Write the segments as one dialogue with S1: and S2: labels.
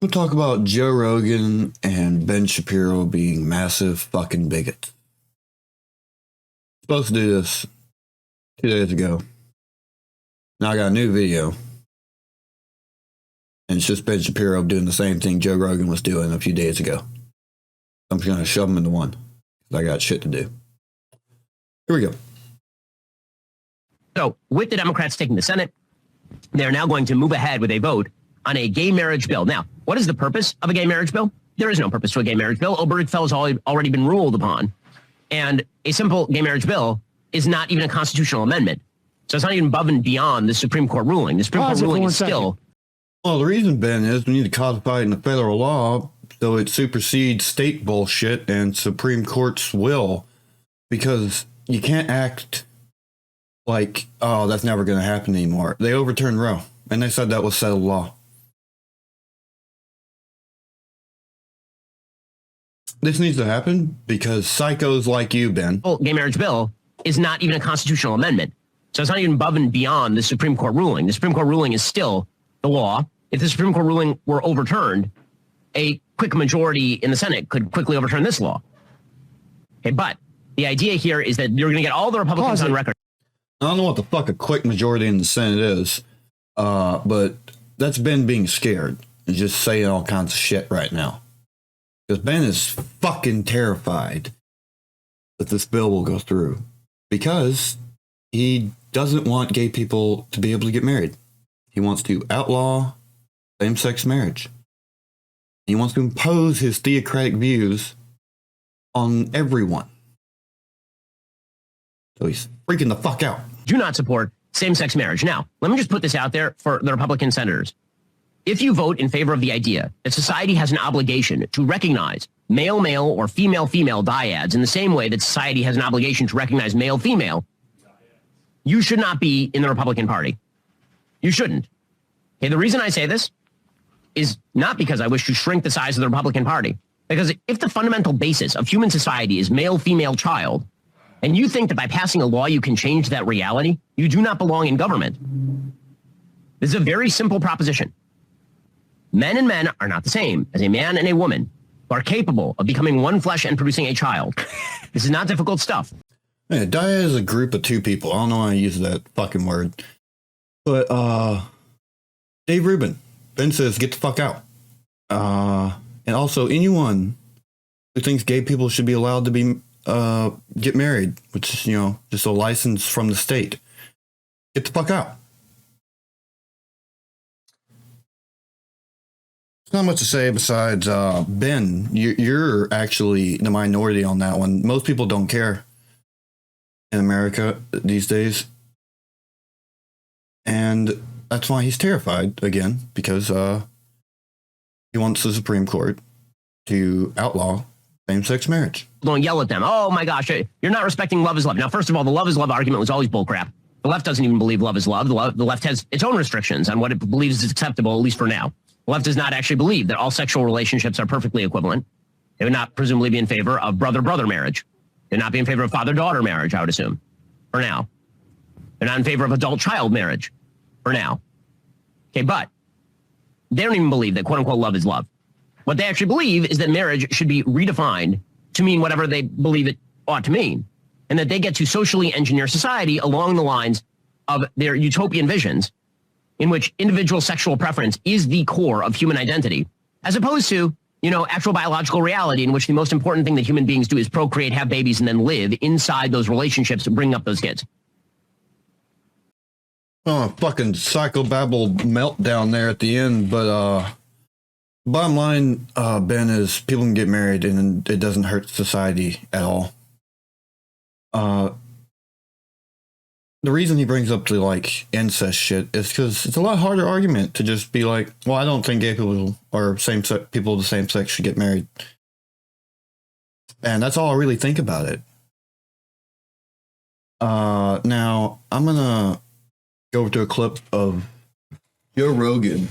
S1: We'll talk about Joe Rogan and Ben Shapiro being massive fucking bigots. Supposed to do this 2 days ago. Now I got a new video. And it's just Ben Shapiro doing the same thing Joe Rogan was doing a few days ago. I'm just going to shove them into one. Because I got shit to do. Here we go.
S2: So, with the Democrats taking the Senate, they're now going to move ahead with a vote on a gay marriage bill. Now, what is the purpose of a gay marriage bill? There is no purpose to a gay marriage bill. Obergefell has already been ruled upon. And a simple gay marriage bill is not even a constitutional amendment. So it's not even above and beyond the Supreme Court ruling. The Supreme Court ruling is still...
S1: Well, the reason, Ben, is we need to codify it in the federal law so it supersedes state bullshit and Supreme Court's will. Because you can't act like, oh, that's never going to happen anymore. They overturned Roe, and they said that was settled law. This needs to happen because psychos like you, Ben.
S2: Gay marriage bill is not even a constitutional amendment. So it's not even above and beyond the Supreme Court ruling. The Supreme Court ruling is still the law. If the Supreme Court ruling were overturned, a quick majority in the Senate could quickly overturn this law. Okay, but the idea here is that you're going to get all the Republicans on record.
S1: I don't know what the fuck a quick majority in the Senate is, but that's Ben being scared and just saying all kinds of shit right now. Because Ben is fucking terrified that this bill will go through because he doesn't want gay people to be able to get married. He wants to outlaw same-sex marriage. He wants to impose his theocratic views on everyone. So he's freaking the fuck out.
S2: Do not support same-sex marriage. Now, let me just put this out there for the Republican senators. If you vote in favor of the idea that society has an obligation to recognize male-male or female-female dyads in the same way that society has an obligation to recognize male-female, you should not be in the Republican Party. You shouldn't. Okay, the reason I say this is not because I wish to shrink the size of the Republican Party. Because if the fundamental basis of human society is male-female child, and you think that by passing a law you can change that reality, you do not belong in government. This is a very simple proposition. Men and men are not the same as a man and a woman who are capable of becoming one flesh and producing a child. This is not difficult stuff.
S1: Yeah, dyad is a group of two people. I don't know why I use that fucking word. But, Dave Rubin, Ben says, get the fuck out. And also anyone who thinks gay people should be allowed to be, get married, which is, just a license from the state. Get the fuck out. There's not much to say besides, Ben, you're actually the minority on that one. Most people don't care in America these days. And that's why he's terrified again, because he wants the Supreme Court to outlaw same-sex marriage.
S2: Don't yell at them. Oh my gosh, you're not respecting love is love. Now, first of all, the love is love argument was always bullcrap. The left doesn't even believe love is love. The left has its own restrictions on what it believes is acceptable, at least for now. The left does not actually believe that all sexual relationships are perfectly equivalent. They would not presumably be in favor of brother-brother marriage. They would not be in favor of father-daughter marriage, I would assume, for now. They're not in favor of adult-child marriage, for now. Okay, but they don't even believe that quote-unquote love is love. What they actually believe is that marriage should be redefined to mean whatever they believe it ought to mean, and that they get to socially engineer society along the lines of their utopian visions, in which individual sexual preference is the core of human identity, as opposed to, actual biological reality in which the most important thing that human beings do is procreate, have babies, and then live inside those relationships and bring up those kids.
S1: Oh, fucking psychobabble meltdown there at the end, but bottom line, Ben, is people can get married and it doesn't hurt society at all. The reason he brings up the incest shit is because it's a lot harder argument to just be like, well, I don't think gay people or people of the same sex should get married. And that's all I really think about it. Now I'm gonna go over to a clip of Joe Rogan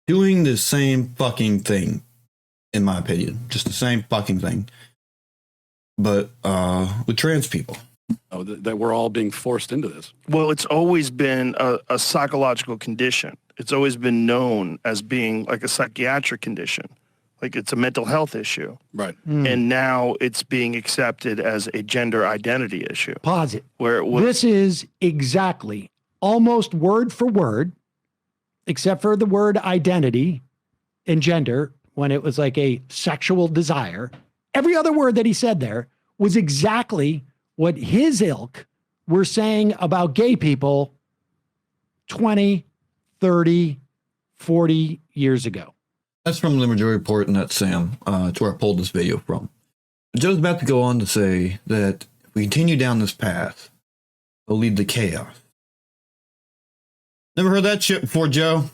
S1: doing the same fucking thing, in my opinion. Just the same fucking thing. But with trans people.
S3: That we're all being forced into this.
S4: Well, it's always been a psychological condition.
S3: It's always been known as being like a psychiatric condition, like it's a mental health issue.
S4: Right.
S3: And now it's being accepted as a gender identity issue.
S5: Pause it.
S3: Where it was,
S5: This is exactly almost word for word, except for the word identity and gender, when it was like a sexual desire. Every other word that he said there was exactly what his ilk were saying about gay people 20, 30, 40 years ago.
S1: That's from the Majority Report, and that's Sam. It's where I pulled this video from. Joe's about to go on to say that if we continue down this path, it'll lead to chaos. Never heard that shit before, Joe.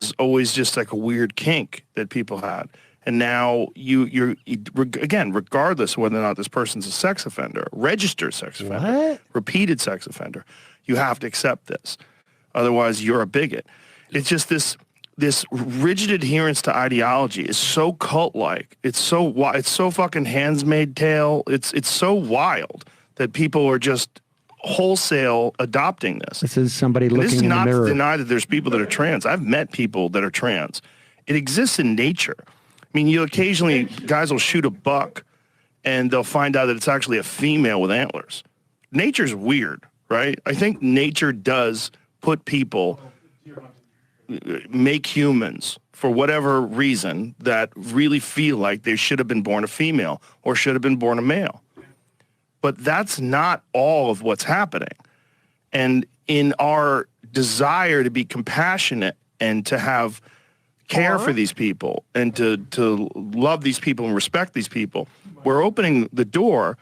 S3: was always just like a weird kink that people had. And now you're again, regardless of whether or not this person's a sex offender, registered sex offender, repeated sex offender, you have to accept this. Otherwise, you're a bigot. It's just this rigid adherence to ideology is so cult-like. It's so fucking Handmaid's Tale. It's so wild that people are just wholesale adopting this.
S5: This is somebody looking
S3: this is
S5: in the
S3: not
S5: mirror.
S3: to deny that there's people that are trans. I've met people that are trans. It exists in nature. I mean, you occasionally, guys will shoot a buck and they'll find out that it's actually a female with antlers. Nature's weird, right? I think nature does put people, make humans for whatever reason that really feel like they should have been born a female or should have been born a male. But that's not all of what's happening. And in our desire to be compassionate and to have care for these people and to love these people and respect these people, we're opening the door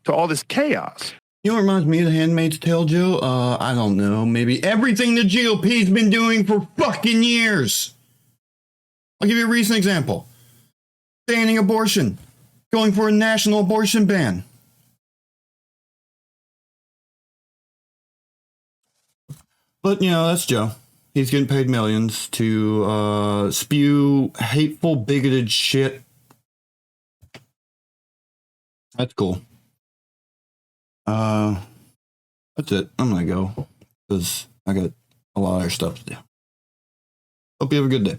S3: to all this chaos.
S1: You know what reminds me of The Handmaid's Tale, Joe? I don't know. Maybe everything the GOP's been doing for fucking years. I'll give you a recent example. Banning abortion. Going for a national abortion ban. But, you know, that's Joe. He's getting paid millions to spew hateful, bigoted shit. That's cool. That's it. I'm gonna go because I got a lot of other stuff to do. Hope you have a good day.